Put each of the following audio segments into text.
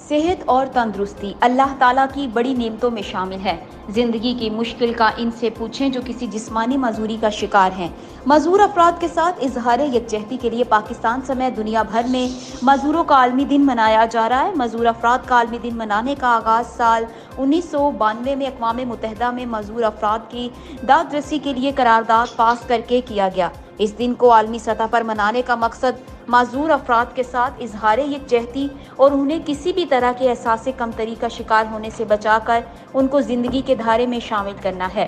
صحت اور تندرستی اللہ تعالیٰ کی بڑی نعمتوں میں شامل ہے۔ زندگی کی مشکل کا ان سے پوچھیں جو کسی جسمانی معذوری کا شکار ہیں۔ معذور افراد کے ساتھ اظہار یکجہتی کے لیے پاکستان سمیت دنیا بھر میں معذوروں کا عالمی دن منایا جا رہا ہے۔ معذور افراد کا عالمی دن منانے کا آغاز سال 1992 میں اقوام متحدہ میں معذور افراد کی داد رسی کے لیے قرارداد پاس کر کے کیا گیا۔ اس دن کو عالمی سطح پر منانے کا مقصد معذور افراد کے ساتھ اظہار یکجہتی اور انہیں کسی بھی طرح کے احساس کمتری کا شکار ہونے سے بچا کر ان کو زندگی کے دھارے میں شامل کرنا ہے۔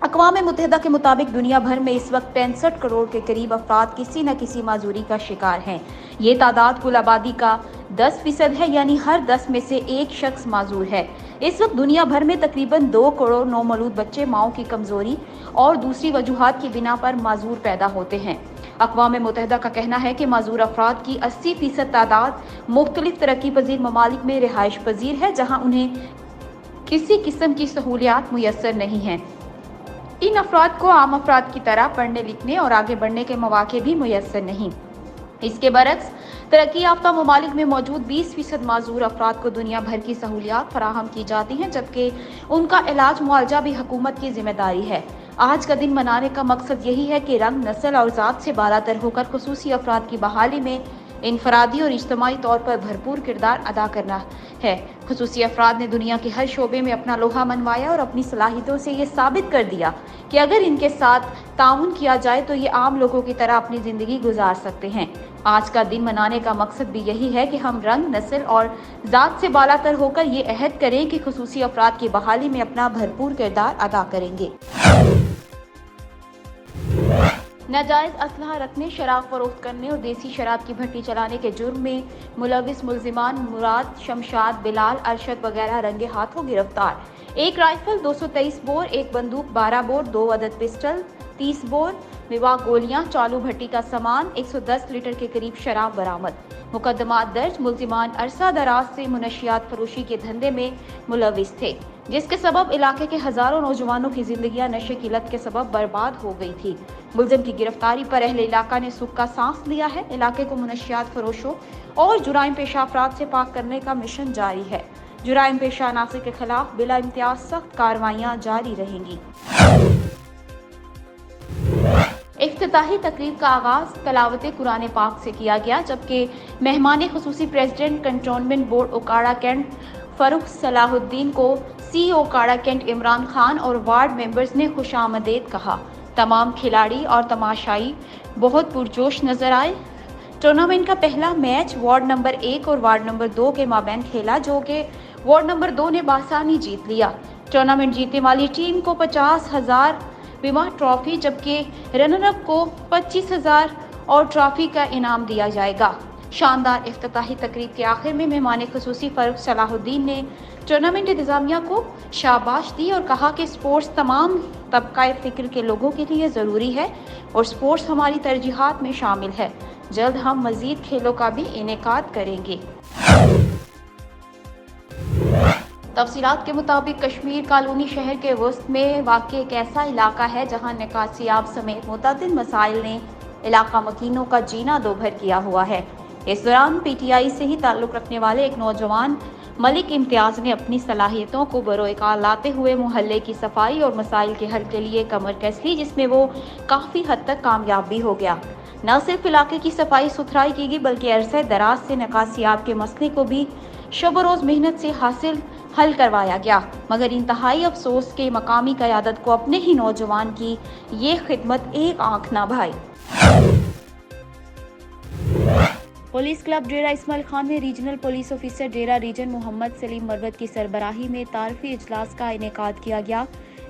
اقوام متحدہ کے مطابق دنیا بھر میں اس وقت 65 کروڑ کے قریب افراد کسی نہ کسی معذوری کا شکار ہیں۔ یہ تعداد کل آبادی کا 10% ہے، یعنی ہر 10 میں سے ایک شخص معذور ہے۔ اس وقت دنیا بھر میں تقریباً 2 کروڑ نومولود بچے ماؤں کی کمزوری اور دوسری وجوہات کی بنا پر معذور پیدا ہوتے ہیں۔ اقوام متحدہ کا کہنا ہے کہ معذور افراد کی 80% تعداد مختلف ترقی پذیر ممالک میں رہائش پذیر ہے، جہاں انہیں کسی قسم کی سہولیات میسر نہیں ہیں۔ ان افراد کو عام افراد کی طرح پڑھنے لکھنے اور آگے بڑھنے کے مواقع بھی میسر نہیں۔ اس کے برعکس ترقی یافتہ ممالک میں موجود 20% معذور افراد کو دنیا بھر کی سہولیات فراہم کی جاتی ہیں، جبکہ ان کا علاج معالجہ بھی حکومت کی ذمہ داری ہے۔ آج کا دن منانے کا مقصد یہی ہے کہ رنگ، نسل اور ذات سے بالاتر ہو کر خصوصی افراد کی بحالی میں انفرادی اور اجتماعی طور پر بھرپور کردار ادا کرنا ہے۔ خصوصی افراد نے دنیا کے ہر شعبے میں اپنا لوہا منوایا اور اپنی صلاحیتوں سے یہ ثابت کر دیا کہ اگر ان کے ساتھ تعاون کیا جائے تو یہ عام لوگوں کی طرح اپنی زندگی گزار سکتے ہیں۔ آج کا دن منانے کا مقصد بھی یہی ہے کہ ہم رنگ، نسل اور ذات سے بالاتر ہو کر یہ عہد کریں کہ خصوصی افراد کی بحالی میں اپنا بھرپور کردار ادا کریں گے۔ ناجائز اسلحہ رکھنے، شراب فروخت کرنے اور دیسی شراب کی بھٹی چلانے کے جرم میں ملوث ملزمان مراد، شمشاد، بلال، ارشد وغیرہ رنگے ہاتھوں گرفتار۔ ایک رائفل، 223 بور، ایک بندوق 12 بور، 2 عدد پسٹل 30 بور، موا گولیاں، چالو بھٹی کا سامان، 110 لیٹر کے قریب شراب برآمد۔ مقدمات درج، ملزمان عرصہ دراز سے منشیات فروشی کے دھندے میں ملوث تھے، جس کے سبب علاقے کے ہزاروں نوجوانوں کی زندگیاں نشے کی لت کے سبب برباد ہو گئی تھی۔ ملزم کی گرفتاری پر اہل علاقہ نے سکھ کا سانس لیا ہے۔ علاقے کو منشیات فروشوں اور جرائم پیشہ افراد سے پاک کرنے کا مشن جاری ہے۔ جرائم پیشہ عناصر کے خلاف بلا امتیاز سخت کارروائیاں جاری رہیں گی۔ افتتاحی تقریب کا آغاز تلاوت قرآن پاک سے کیا گیا، جبکہ مہمان خصوصی president cantonment board Okara cantt Farooq Salahuddin کو سی اوکاڑا کینٹ عمران خان اور وارڈ ممبرز نے خوش آمدید کہا۔ تمام کھلاڑی اور تماشائی بہت پرجوش نظر آئے۔ ٹورنامنٹ کا پہلا میچ وارڈ نمبر 1 اور وارڈ نمبر 2 کے مابین کھیلا، جو کہ وارڈ نمبر 2 نے بآسانی جیت لیا۔ ٹورنامنٹ جیتنے والی ٹیم کو 50,000 بیمہ ٹرافی، جبکہ رنر اپ کو 25,000 اور ٹرافی کا انعام دیا جائے گا۔ شاندار افتتاحی تقریب کے آخر میں مہمان خصوصی فاروق صلاح الدین نے ٹورنامنٹ انتظامیہ کو شاباش دی اور کہا کہ سپورٹس تمام طبقہ فکر کے لوگوں کے لیے ضروری ہے اور سپورٹس ہماری ترجیحات میں شامل ہے۔ جلد ہم مزید کھیلوں کا بھی انعقاد کریں گے۔ تفصیلات کے مطابق کشمیر کالونی شہر کے وسط میں واقع ایک ایسا علاقہ ہے جہاں نکاسی آب سمیت متعدد مسائل نے علاقہ مکینوں کا جینا دوبھر کیا ہوا ہے۔ اس دوران پی ٹی آئی سے ہی تعلق رکھنے والے ایک نوجوان ملک امتیاز نے اپنی صلاحیتوں کو بروئے کار لاتے ہوئے محلے کی صفائی اور مسائل کے حل کے لیے کمر کس لی، جس میں وہ کافی حد تک کامیاب بھی ہو گیا۔ نہ صرف علاقے کی صفائی ستھرائی کی گئی بلکہ عرصہ دراز سے نکاسی آب کے مسئلے کو بھی شب و روز محنت سے حل کروایا گیا، مگر انتہائی افسوس کہ مقامی قیادت کو اپنے ہی نوجوان کی یہ خدمت ایک آنکھ نہ بھائی۔ پولیس کلب ڈیرہ اسماعیل خان میں ریجنل پولیس آفیسر ڈیرہ ریجن محمد سلیم مروت کی سربراہی میں تعارفی اجلاس کا انعقاد کیا گیا،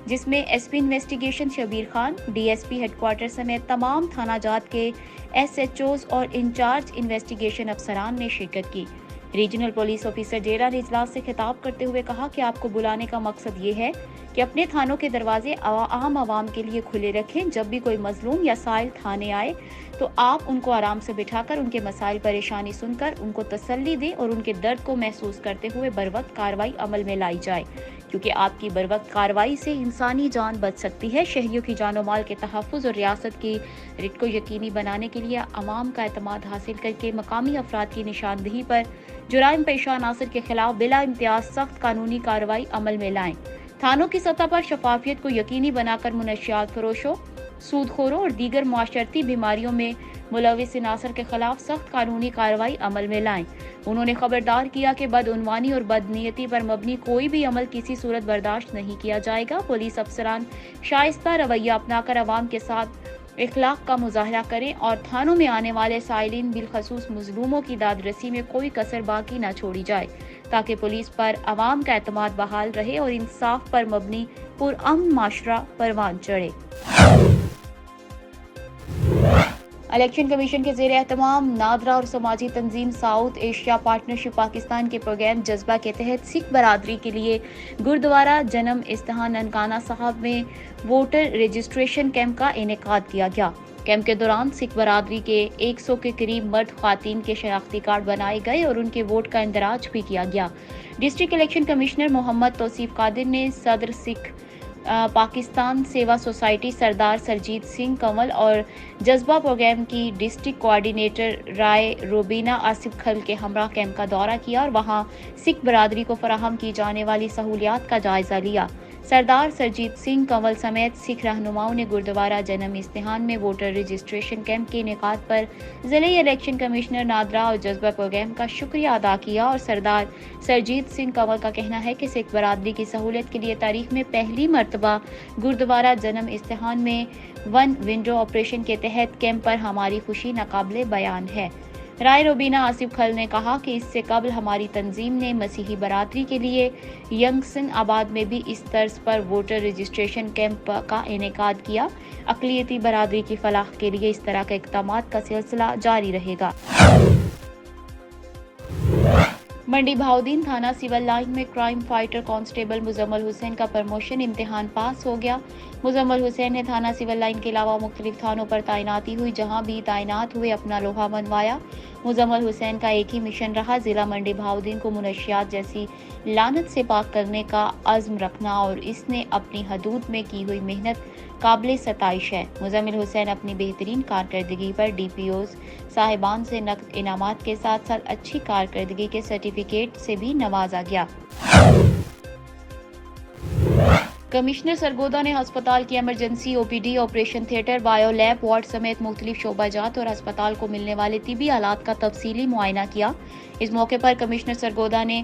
جس میں S P investigation Shabbir Khan, D S P headquarter سمیت تمام تھانہ جات کے ایس ایچ اوز اور انچارج انویسٹیگیشن افسران نے شرکت کی۔ ریجنل پولیس آفیسر ڈیرہ نے اجلاس سے خطاب کرتے ہوئے کہا کہ آپ کو بلانے کا مقصد یہ ہے کہ اپنے تھانوں کے دروازے عام عوام کے لیے کھلے رکھیں۔ جب بھی کوئی مظلوم یا سائل تھانے آئے تو آپ ان کو آرام سے بٹھا کر ان کے مسائل پریشانی سن کر ان کو تسلی دیں اور ان کے درد کو محسوس کرتے ہوئے بروقت کارروائی عمل میں لائی جائے، کیونکہ آپ کی بروقت کارروائی سے انسانی جان بچ سکتی ہے۔ شہریوں کی جان و مال کے تحفظ اور ریاست کی رٹ کو یقینی بنانے کے لیے عوام کا اعتماد حاصل کر کے مقامی افراد کی نشاندہی پر جرائم پیشہ عناصر کے خلاف بلا امتیاز سخت قانونی کارروائی عمل میں لائیں۔ تھانوں کی سطح پر شفافیت کو یقینی بنا کر منشیات فروشوں، سود خوروں اور دیگر معاشرتی بیماریوں میں ملوث عناصر کے خلاف سخت قانونی کارروائی عمل میں لائیں۔ انہوں نے خبردار کیا کہ بدعنوانی اور بدنیتی پر مبنی کوئی بھی عمل کسی صورت برداشت نہیں کیا جائے گا۔ پولیس افسران شائستہ رویہ اپنا کر عوام کے ساتھ اخلاق کا مظاہرہ کریں اور تھانوں میں آنے والے سائلین بالخصوص مظلوموں کی داد رسی میں کوئی کسر باقی نہ چھوڑی جائے، تاکہ پولیس پر عوام کا اعتماد بحال رہے اور انصاف پر مبنی پرامن معاشرہ پروان چڑھے۔ الیکشن کمیشن کے زیر اہتمام نادرا اور سماجی تنظیم ساؤتھ ایشیا پارٹنرشپ پاکستان کے پروگرام جذبہ کے تحت سکھ برادری کے لیے گردوارہ جنم استہان ننکانہ صاحب میں ووٹر رجسٹریشن کیمپ کا انعقاد کیا گیا۔ کیمپ کے دوران سکھ برادری کے 100 کے قریب مرد خواتین کے شناختی کارڈ بنائے گئے اور ان کے ووٹ کا اندراج بھی کیا گیا۔ ڈسٹرکٹ الیکشن کمشنر محمد توصیف قادر نے صدر سکھ پاکستان سیوا سوسائٹی سردار سرجیت سنگھ کنول اور جذبہ پروگرام کی ڈسٹرکٹ کوآرڈینیٹر رائے روبینہ آصف کھل کے ہمراہ کیمپ کا دورہ کیا اور وہاں سکھ برادری کو فراہم کی جانے والی سہولیات کا جائزہ لیا۔ سردار سرجیت سنگھ کنول سمیت سکھ رہنماؤں نے گردوارہ جنم استہان میں ووٹر رجسٹریشن کیمپ کے انعقاد پر ضلعی الیکشن کمشنر نادرا اور جذبہ پروگرام کا شکریہ ادا کیا اور سردار سرجیت سنگھ کنول کا کہنا ہے کہ سکھ برادری کی سہولت کے لیے تاریخ میں پہلی مرتبہ گردوارہ جنم استہان میں ون ونڈو آپریشن کے تحت کیمپ پر ہماری خوشی ناقابل بیان ہے۔ رائے روبینہ آصف کھل نے کہا کہ اس سے قبل ہماری تنظیم نے مسیحی برادری کے لیے ینگسن آباد میں بھی اس طرز پر ووٹر رجسٹریشن کیمپ کا انعقاد کیا۔ اقلیتی برادری کی فلاح کے لیے اس طرح کے اقدامات کا سلسلہ جاری رہے گا۔ منڈی بہاؤدین تھانہ سول لائن میں کرائم فائٹر کانسٹیبل مزمل حسین کا پروموشن امتحان پاس ہو گیا۔ مزمل حسین نے تھانہ سول لائن کے علاوہ مختلف تھانوں پر تعیناتی ہوئی جہاں بھی تعینات ہوئے اپنا لوہا منوایا۔ مزمل حسین کا ایک ہی مشن رہا، ضلع منڈی بہاؤدین کو منشیات جیسی لعنت سے پاک کرنے کا عزم رکھنا، اور اس نے اپنی حدود میں کی ہوئی محنت قابل ستائش ہے۔ مزمل حسین اپنی بہترین کارکردگی پر ڈی پی اوز صاحبان سے نقد انعامات کے ساتھ ساتھ اچھی کارکردگی کے سرٹیفکیٹ سے بھی نوازا گیا۔ کمشنر سرگودا نے ہسپتال کی emergency O P D, operation theatre, bio lab, ward سمیت مختلف شعبہ جات اور ہسپتال کو ملنے والے طبی آلات کا تفصیلی معائنہ کیا۔ اس موقع پر کمشنر سرگودا نے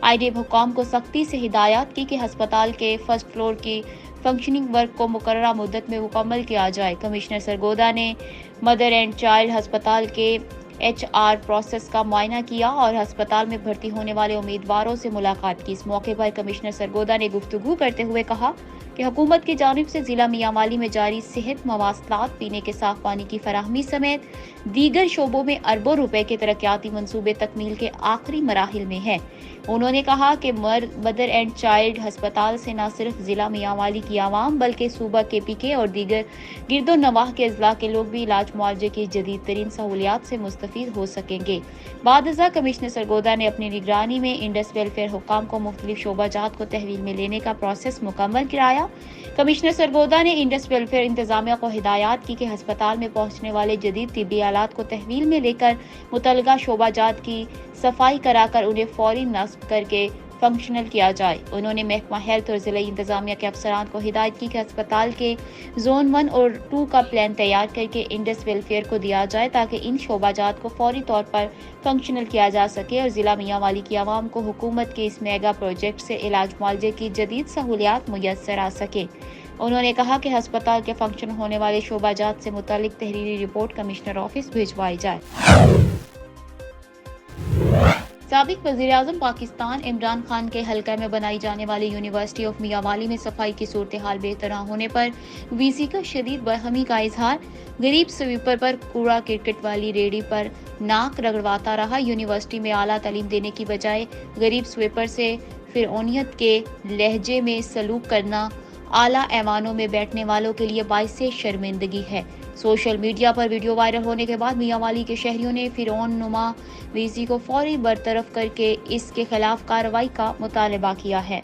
آئی ڈی حکام کو سختی سے ہدایات کی کہ ہسپتال کے فرسٹ فلور کی فنکشننگ ورک کو مقررہ مدت میں مکمل کیا جائے۔ کمشنر سرگودا نے مدر اینڈ چائلڈ ہسپتال کے ایچ آر پروسیس کا معائنہ کیا اور ہسپتال میں بھرتی ہونے والے امیدواروں سے ملاقات کی۔ اس موقع پر کمشنر سرگودا نے گفتگو کرتے ہوئے کہا کہ حکومت کی جانب سے ضلع میاں والی میں جاری صحت مواصلات، پینے کے صاف پانی کی فراہمی سمیت دیگر شعبوں میں اربوں روپے کے ترقیاتی منصوبے تکمیل کے آخری مراحل میں ہیں۔ انہوں نے کہا کہ مدر اینڈ چائلڈ ہسپتال سے نہ صرف ضلع میاں والی کی عوام بلکہ صوبہ کے پی کے اور دیگر گرد و نواح کے اضلاع کے لوگ بھی علاج معالجے کی جدید ترین سہولیات سے مستفید ہو سکیں گے۔ بعد ازاں کمشنر سرگودا نے اپنی نگرانی میں انڈس ویلفیئر حکام کو مختلف شعبہ جات کو تحویل میں لینے کا پروسیس مکمل کرایا۔ کمشنر سرگودا نے انڈس ویلفیئر انتظامیہ کو ہدایات کی کہ ہسپتال میں پہنچنے والے جدید طبی آلات کو تحویل میں لے کر متعلقہ شعبہ جات کی صفائی کرا کر انہیں فوری نصب کر کے فنکشنل کیا جائے۔ انہوں نے محکمہ ہیلتھ اور ضلعی انتظامیہ کے افسران کو ہدایت کی کہ ہسپتال کے زون 1 اور 2 کا پلان تیار کر کے انڈس ویلفیئر کو دیا جائے تاکہ ان شعبہ جات کو فوری طور پر فنکشنل کیا جا سکے اور ضلع میاں والی کی عوام کو حکومت کے اس میگا پروجیکٹ سے علاج معالجے کی جدید سہولیات میسر آ سکے۔ انہوں نے کہا کہ ہسپتال کے فنکشن ہونے والے شعبہ جات سے متعلق تحریری رپورٹ کمشنر آفس بھجوائی جائے۔ سابق وزیراعظم پاکستان عمران خان کے حلقہ میں بنائی جانے والی یونیورسٹی آف میاں والی میں صفائی کی صورتحال بہتر نہ ہونے پر وی سی کا شدید برہمی کا اظہار۔ غریب سویپر پر کوڑا کرکٹ والی ریڑھی پر ناک رگڑواتا رہا۔ یونیورسٹی میں اعلیٰ تعلیم دینے کی بجائے غریب سویپر سے فرعونیت کے لہجے میں سلوک کرنا اعلیٰ ایوانوں میں بیٹھنے والوں کے لیے باعث شرمندگی ہے۔ سوشل میڈیا پر ویڈیو وائرل ہونے کے بعد میاں والی کے شہریوں نے فرعون نما وی سی کو فوری برطرف کر کے اس کے خلاف کارروائی کا مطالبہ کیا ہے۔